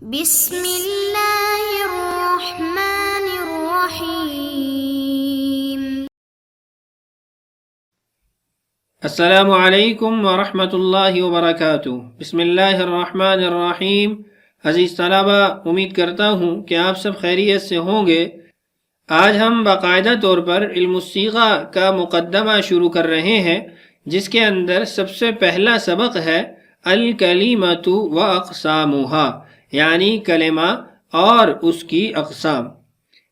بسم اللہ الرحمن الرحیم۔ السلام علیکم ورحمۃ اللہ وبرکاتہ۔ بسم اللہ الرحمن الرحیم۔ عزیز طلبہ، امید کرتا ہوں کہ آپ سب خیریت سے ہوں گے۔ آج ہم باقاعدہ طور پر علم الصیغہ کا مقدمہ شروع کر رہے ہیں، جس کے اندر سب سے پہلا سبق ہے الکلمۃ و اقسامھا، یعنی کلمہ اور اس کی اقسام۔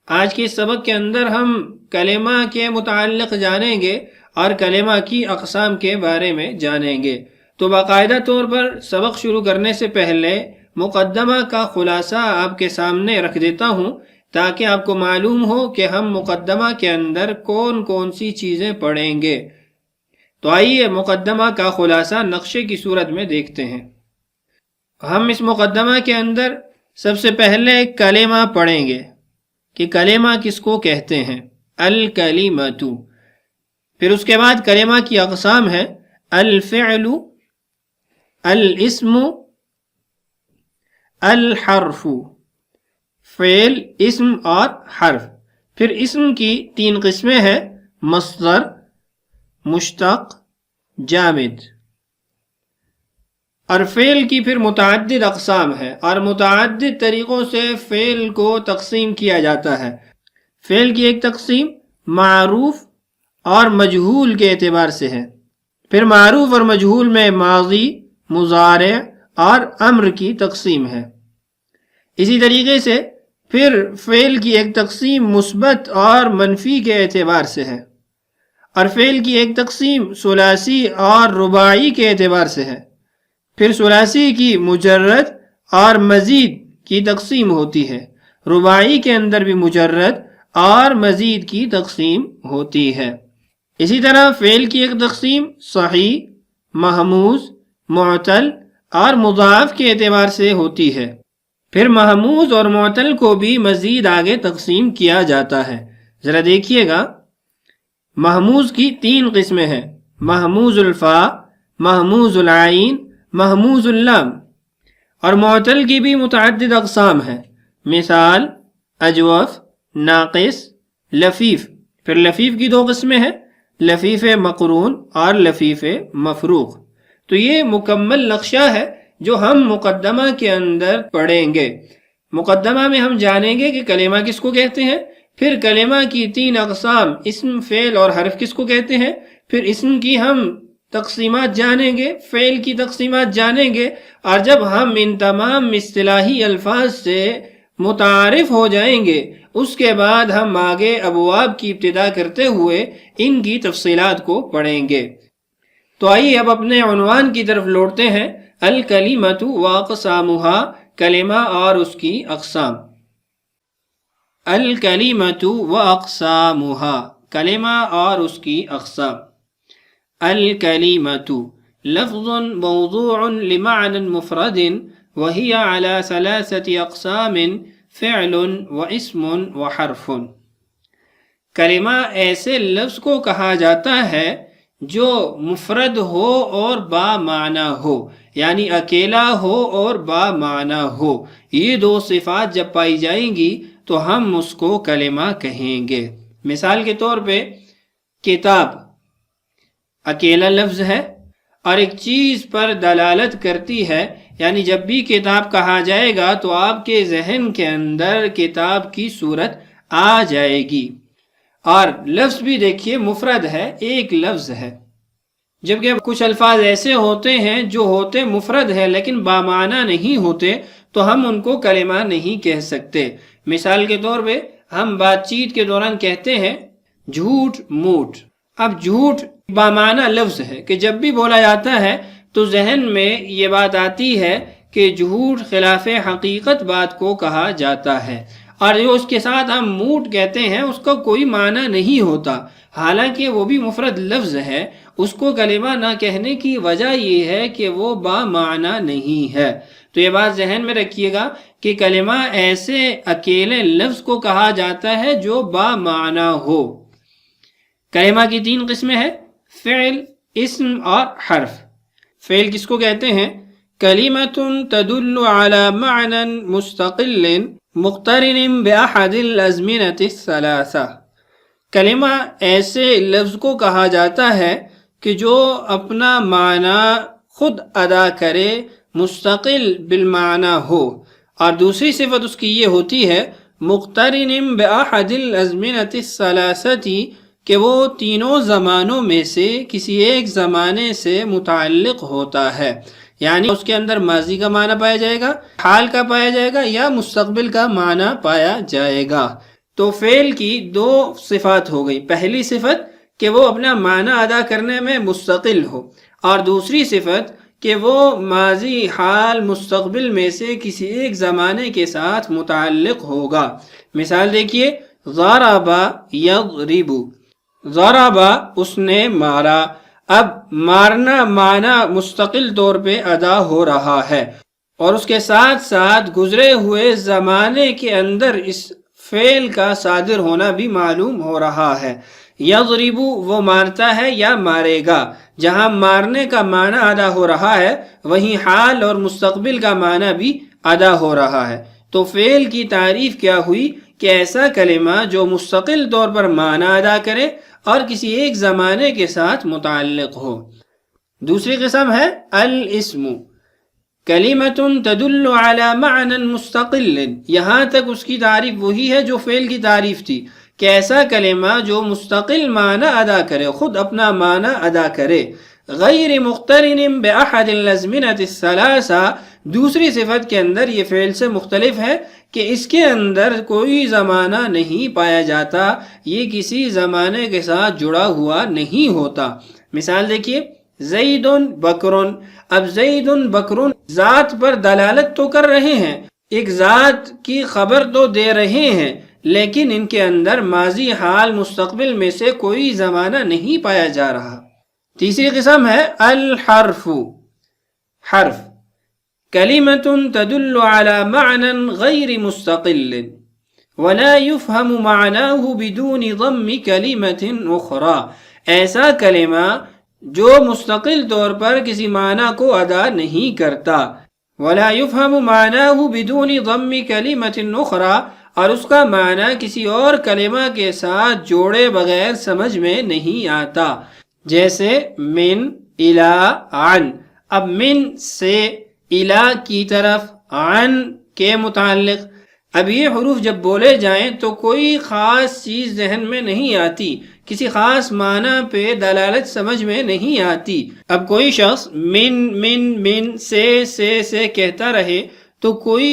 آج کے سبق کے اندر ہم کلمہ کے متعلق جانیں گے اور کلمہ کی اقسام کے بارے میں جانیں گے۔ تو باقاعدہ طور پر سبق شروع کرنے سے پہلے مقدمہ کا خلاصہ آپ کے سامنے رکھ دیتا ہوں، تاکہ آپ کو معلوم ہو کہ ہم مقدمہ کے اندر کون کون سی چیزیں پڑھیں گے۔ تو آئیے مقدمہ کا خلاصہ نقشے کی صورت میں دیکھتے ہیں۔ ہم اس مقدمہ کے اندر سب سے پہلے کلمہ پڑھیں گے کہ کلمہ کس کو کہتے ہیں، الکلمۃ۔ پھر اس کے بعد کلمہ کی اقسام ہے الفعل، الاسم، الحرف، فعل، اسم اور حرف۔ پھر اسم کی 3 قسمیں ہیں، مصدر، مشتق، جامد۔ اور فعل کی پھر متعدد اقسام ہے اور متعدد طریقوں سے فعل کو تقسیم کیا جاتا ہے۔ فعل کی ایک تقسیم معروف اور مجہول کے اعتبار سے ہے۔ پھر معروف اور مجہول میں ماضی، مضارع اور امر کی تقسیم ہے۔ اسی طریقے سے پھر فعل کی ایک تقسیم مثبت اور منفی کے اعتبار سے ہے، اور فعل کی ایک تقسیم ثلاثی اور رباعی کے اعتبار سے ہے۔ پھر ثلاثی کی مجرد اور مزید کی تقسیم ہوتی ہے، رباعی کے اندر بھی مجرد اور مزید کی تقسیم ہوتی ہے۔ اسی طرح فعل کی ایک تقسیم صحیح، محموز، معتل اور مضاعف کے اعتبار سے ہوتی ہے۔ پھر محموز اور معتل کو بھی مزید آگے تقسیم کیا جاتا ہے۔ ذرا دیکھیے گا، محموز کی 3 قسمیں ہیں، محموز الفا، محموز العین، محموز اللام۔ اور معتل کی بھی متعدد اقسام ہیں، مثال اجوف، ناقص، لفیف۔ پھر لفیف کی 2 قسمیں ہیں، لفیف مقرون اور لفیف مفروغ۔ تو یہ مکمل نقشہ ہے جو ہم مقدمہ کے اندر پڑھیں گے۔ مقدمہ میں ہم جانیں گے کہ کلمہ کس کو کہتے ہیں، پھر کلمہ کی 3 اقسام اسم، فعل اور حرف کس کو کہتے ہیں، پھر اسم کی ہم تقسیمات جانیں گے، فعل کی تقسیمات جانیں گے، اور جب ہم ان تمام اصطلاحی الفاظ سے متعارف ہو جائیں گے، اس کے بعد ہم آگے ابواب کی ابتدا کرتے ہوئے ان کی تفصیلات کو پڑھیں گے۔ تو آئیے اب اپنے عنوان کی طرف لوٹتے ہیں، الکلمۃ واقسامھا، کلمہ اور اس کی اقسام۔ الکلمۃ واقسامھا، کلمہ اور اس کی اقسام۔ الکلمۃ لفظ موضوع لمعنى مفرد وهي على 3 اقسام، فعل واسم وحرف۔ کلمہ ایسے لفظ کو کہا جاتا ہے جو مفرد ہو اور با معنی ہو، یعنی اکیلا ہو اور با معنی ہو۔ یہ 2 صفات جب پائی جائیں گی تو ہم اس کو کلمہ کہیں گے۔ مثال کے طور پہ کتاب اکیلا لفظ ہے اور ایک چیز پر دلالت کرتی ہے، یعنی جب بھی کتاب کہا جائے گا تو آپ کے ذہن کے اندر کتاب کی صورت آ جائے گی۔ اور لفظ بھی دیکھیے مفرد ہے، ایک لفظ ہے، جبکہ کچھ الفاظ ایسے ہوتے ہیں جو ہوتے مفرد ہے لیکن بامعنی نہیں ہوتے، تو ہم ان کو کلمہ نہیں کہہ سکتے۔ مثال کے طور پہ ہم بات چیت کے دوران کہتے ہیں جھوٹ موٹ۔ اب جھوٹ بامعنی لفظ ہے کہ جب بھی بولا جاتا ہے تو ذہن میں یہ بات آتی ہے کہ جھوٹ خلاف حقیقت بات کو کہا جاتا ہے، اور جو اس کے ساتھ ہم موٹ کہتے ہیں اس کا کوئی معنی نہیں ہوتا، حالانکہ وہ بھی مفرد لفظ ہے۔ اس کو کلمہ نہ کہنے کی وجہ یہ ہے کہ وہ با معنی نہیں ہے۔ تو یہ بات ذہن میں رکھیے گا کہ کلمہ ایسے اکیلے لفظ کو کہا جاتا ہے جو با معنی ہو۔ کلمہ کی 3 قسمیں ہیں، فعل، اسم اور حرف۔ فعل کس کو کہتے ہیں کلمۃ تدل علی معنی مستقل مقترن بأحد الازمنة الثلاثہ، کلمہ ایسے لفظ کو کہا جاتا ہے کہ جو اپنا معنی خود ادا کرے، مستقل بالمعنی ہو، اور دوسری صفت اس کی یہ ہوتی ہے مقترن بأحد الازمنة الثلاثہ، کہ وہ تینوں زمانوں میں سے کسی ایک زمانے سے متعلق ہوتا ہے، یعنی اس کے اندر ماضی کا معنی پایا جائے گا، حال کا پایا جائے گا، یا مستقبل کا معنی پایا جائے گا۔ تو فعل کی دو صفات ہو گئی، پہلی صفت کہ وہ اپنا معنی ادا کرنے میں مستقل ہو، اور دوسری صفت کہ وہ ماضی، حال، مستقبل میں سے کسی ایک زمانے کے ساتھ متعلق ہوگا۔ مثال دیکھیے، ضرب یضرب، ضرب اس نے مارا، اب مارنا معنی مستقل طور پہ ادا ہو رہا ہے، اور اس کے ساتھ ساتھ گزرے ہوئے زمانے کے اندر اس فعل کا صادر ہونا بھی معلوم ہو رہا ہے۔ یضرب وہ مارتا ہے یا مارے گا، جہاں مارنے کا معنی ادا ہو رہا ہے وہیں حال اور مستقبل کا معنی بھی ادا ہو رہا ہے۔ تو فعل کی تعریف کیا ہوئی کہ ایسا کلمہ جو مستقل طور پر معنی ادا کرے اور کسی ایک زمانے کے ساتھ متعلق ہو۔ دوسری قسم ہے الاسم، کلمۃ تدل علی معنی مستقل، یہاں تک اس کی تعریف وہی ہے جو فعل کی تعریف تھی، کہ ایسا کلمہ جو مستقل معنی ادا کرے، خود اپنا معنی ادا کرے، غیر مقترن بأحد الازمنة الثلاثہ، دوسری صفت کے اندر یہ فعل سے مختلف ہے کہ اس کے اندر کوئی زمانہ نہیں پایا جاتا، یہ کسی زمانے کے ساتھ جڑا ہوا نہیں ہوتا۔ مثال دیکھیے، زید بکر، اب زید بکر ذات پر دلالت تو کر رہے ہیں، ایک ذات کی خبر تو دے رہے ہیں، لیکن ان کے اندر ماضی، حال، مستقبل میں سے کوئی زمانہ نہیں پایا جا رہا۔ تیسری قسم ہے الحرف، حرف، کلمۃ تدل علی معنی غیر مستقل ولا يفهم معناه بدون ضم کلمۃ اخرى، ایسا کلمہ جو مستقل طور پر کسی معنی کو ادا نہیں کرتا، ولا يفهم معناه بدون ضم کلمۃ اخرى، اور اس کا معنی کسی اور کلمہ کے ساتھ جوڑے بغیر سمجھ میں نہیں آتا، جیسے من، الی، عن۔ اب من سے الی کی طرف، عن کے متعلق، اب یہ حروف جب بولے جائیں تو کوئی خاص چیز ذہن میں نہیں آتی، کسی خاص معنی پہ دلالت سمجھ میں نہیں آتی۔ اب کوئی شخص من من من سے کہتا رہے تو کوئی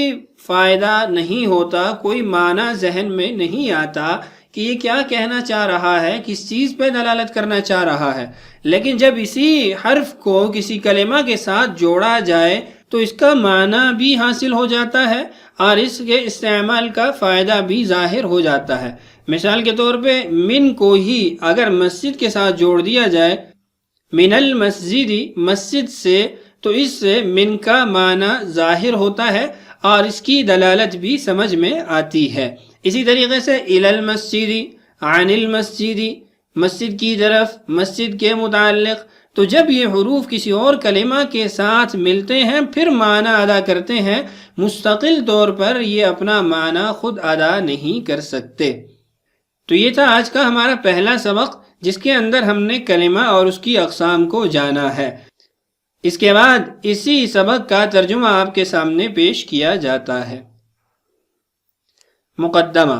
فائدہ نہیں ہوتا، کوئی معنی ذہن میں نہیں آتا کہ یہ کیا کہنا چاہ رہا ہے، کس چیز پہ دلالت کرنا چاہ رہا ہے۔ لیکن جب اسی حرف کو کسی کلمہ کے ساتھ جوڑا جائے تو اس کا معنی بھی حاصل ہو جاتا ہے اور اس کے استعمال کا فائدہ بھی ظاہر ہو جاتا ہے۔ مثال کے طور پہ من کو ہی اگر مسجد کے ساتھ جوڑ دیا جائے، من المسجد، مسجد سے، تو اس سے من کا معنی ظاہر ہوتا ہے اور اس کی دلالت بھی سمجھ میں آتی ہے۔ اسی طریقے سے الی المسجد، عن المسجد، مسجد کی طرف، مسجد کے متعلق۔ تو جب یہ حروف کسی اور کلمہ کے ساتھ ملتے ہیں پھر معنی ادا کرتے ہیں، مستقل طور پر یہ اپنا معنی خود ادا نہیں کر سکتے۔ تو یہ تھا آج کا ہمارا پہلا سبق، جس کے اندر ہم نے کلمہ اور اس کی اقسام کو جانا ہے۔ اس کے بعد اسی سبق کا ترجمہ آپ کے سامنے پیش کیا جاتا ہے۔ مقدمہ،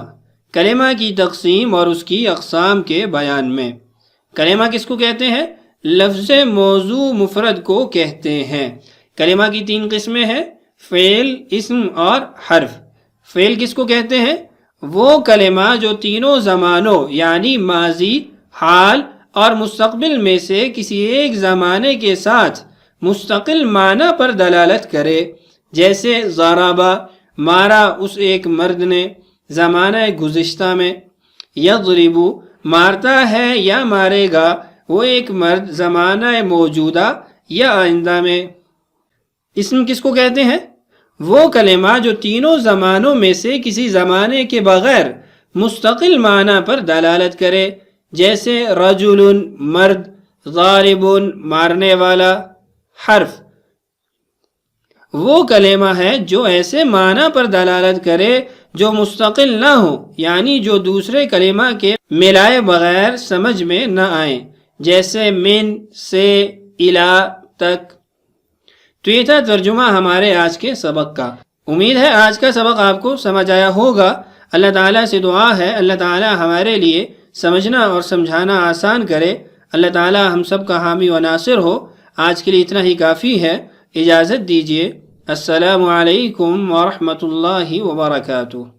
کلمہ کی تقسیم اور اس کی اقسام کے بیان میں۔ کلمہ کس کو کہتے ہیں؟ لفظ موضوع مفرد کو کہتے ہیں۔ کلمہ کی 3 قسمیں ہیں، فعل، اسم اور حرف۔ فعل کس کو کہتے ہیں؟ وہ کلمہ جو تینوں زمانوں یعنی ماضی، حال اور مستقبل میں سے کسی ایک زمانے کے ساتھ مستقل معنی پر دلالت کرے، جیسے ضربہ، مارا اس ایک مرد نے، زمانہ گزشتہ میں، یضرب، مارتا ہے یا مارے گا وہ ایک مرد زمانہ موجودہ یا آئندہ میں۔ اسم کس کو کہتے ہیں؟ وہ کلمہ جو تینوں زمانوں میں سے کسی زمانے کے بغیر مستقل معنی پر دلالت کرے، جیسے رجل، مرد، ضارب، مارنے والا۔ حرف، وہ کلمہ ہے جو ایسے معنی پر دلالت کرے جو مستقل نہ ہو، یعنی جو دوسرے کلمہ کے ملائے بغیر سمجھ میں نہ آئیں، جیسے من، سے، الا تک۔ تو یہ تھا ترجمہ ہمارے آج کے سبق کا۔ امید ہے آج کا سبق آپ کو سمجھ آیا ہوگا۔ اللہ تعالیٰ سے دعا ہے اللہ تعالیٰ ہمارے لیے سمجھنا اور سمجھانا آسان کرے۔ اللہ تعالیٰ ہم سب کا حامی و ناصر ہو۔ آج کے لیے اتنا ہی کافی ہے، اجازت دیجیے۔ السلام علیکم ورحمۃ اللہ وبرکاتہ۔